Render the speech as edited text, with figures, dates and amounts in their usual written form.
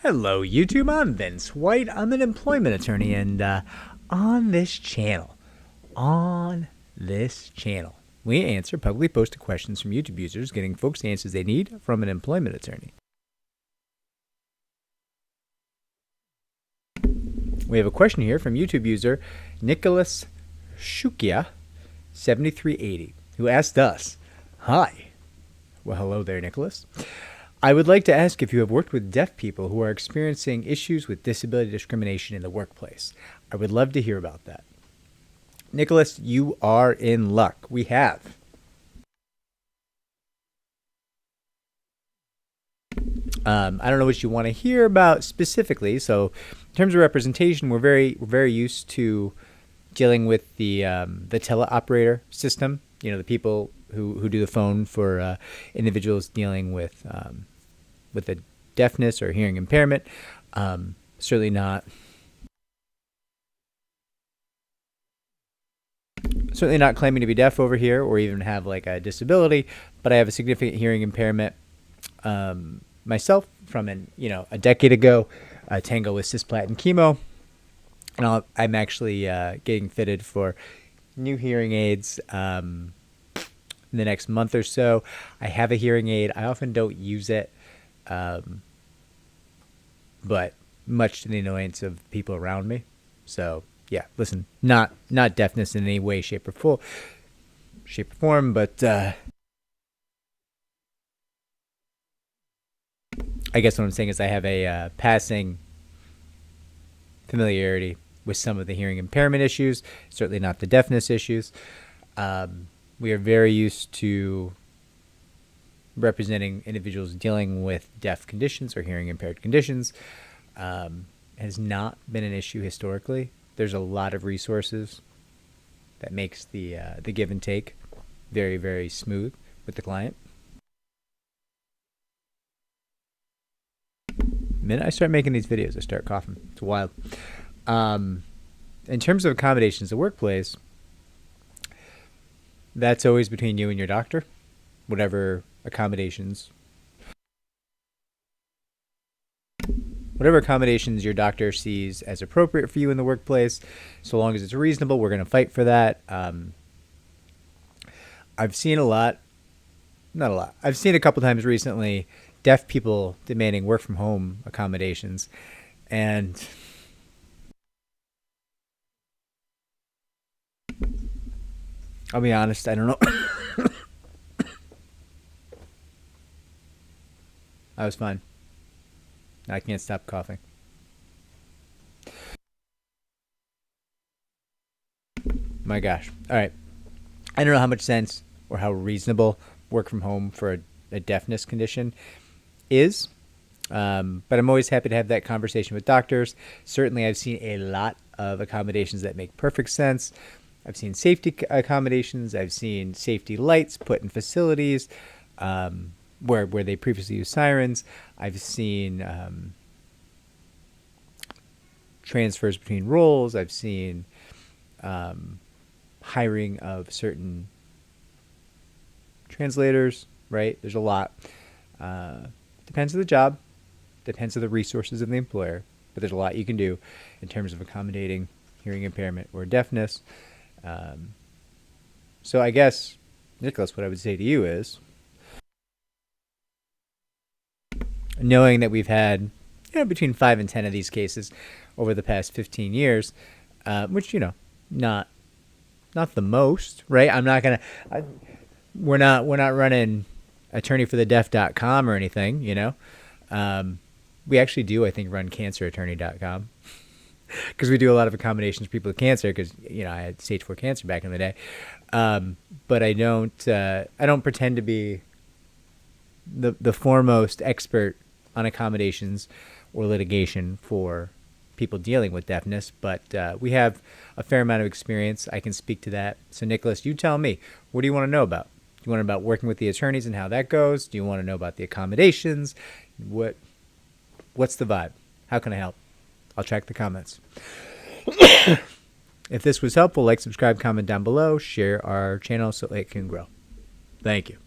Hello, YouTube. I'm Vince White. I'm an employment attorney, and on this channel, we answer publicly posted questions from YouTube users, getting folks the answers they need from an employment attorney. We have a question here from YouTube user Nicholas Shukia 7380, who asked us, "Hi." Well, hello there, Nicholas. I would like to ask if you have worked with deaf people who are experiencing issues with disability discrimination in the workplace. I would love to hear about that. Nicholas, you are in luck. We have. I don't know what you want to hear about specifically. So, in terms of representation, we're very used to dealing with the teleoperator system. You know, the people who do the phone for individuals dealing with a deafness or hearing impairment. Certainly not claiming to be deaf over here or even have like a disability, but I have a significant hearing impairment myself from a decade ago. Tango with cisplatin chemo, and I'm actually getting fitted for new hearing aids in the next month or so. I have a hearing aid. I often don't use it, but much to the annoyance of people around me. So yeah, listen, not deafness in any way, shape, or form, but I guess what I'm saying is I have a passing familiarity with some of the hearing impairment issues, certainly not the deafness issues. We are very used to representing individuals dealing with deaf conditions or hearing impaired conditions. Has not been an issue historically. There's a lot of resources that makes the give and take very, very smooth with the client. The minute I start making these videos, I start coughing. It's wild. In terms of accommodations at the workplace, that's always between you and your doctor, whatever accommodations your doctor sees as appropriate for you in the workplace. So long as it's reasonable, we're going to fight for that. I've seen not a lot. I've seen a couple times recently deaf people demanding work from home accommodations, and I'll be honest, I don't know. I was fine. I can't stop coughing. My gosh. All right. I don't know how much sense or how reasonable work from home for a deafness condition is, but I'm always happy to have that conversation with doctors. Certainly, I've seen a lot of accommodations that make perfect sense. I've seen safety accommodations. I've seen safety lights put in facilities where they previously used sirens. I've seen transfers between roles. I've seen hiring of certain translators, right? There's a lot. Depends on the job, depends on the resources of the employer, but there's a lot you can do in terms of accommodating hearing impairment or deafness. So I guess, Nicholas, what I would say to you is, knowing that we've had between 5 and 10 of these cases over the past 15 years, which, not the most, right? We're not running attorneyforthedeaf.com or anything, we actually do, I think, run cancerattorney.com because we do a lot of accommodations for people with cancer because, I had stage 4 cancer back in the day. But I don't pretend to be the foremost expert on accommodations or litigation for people dealing with deafness, but we have a fair amount of experience. I can speak to that. So, Nicholas, you tell me, what do you want to know about? Do you want to know about working with the attorneys and how that goes? Do you want to know about the accommodations? What's the vibe? How can I help? I'll check the comments. If this was helpful, like, subscribe, comment down below, share our channel so it can grow. Thank you.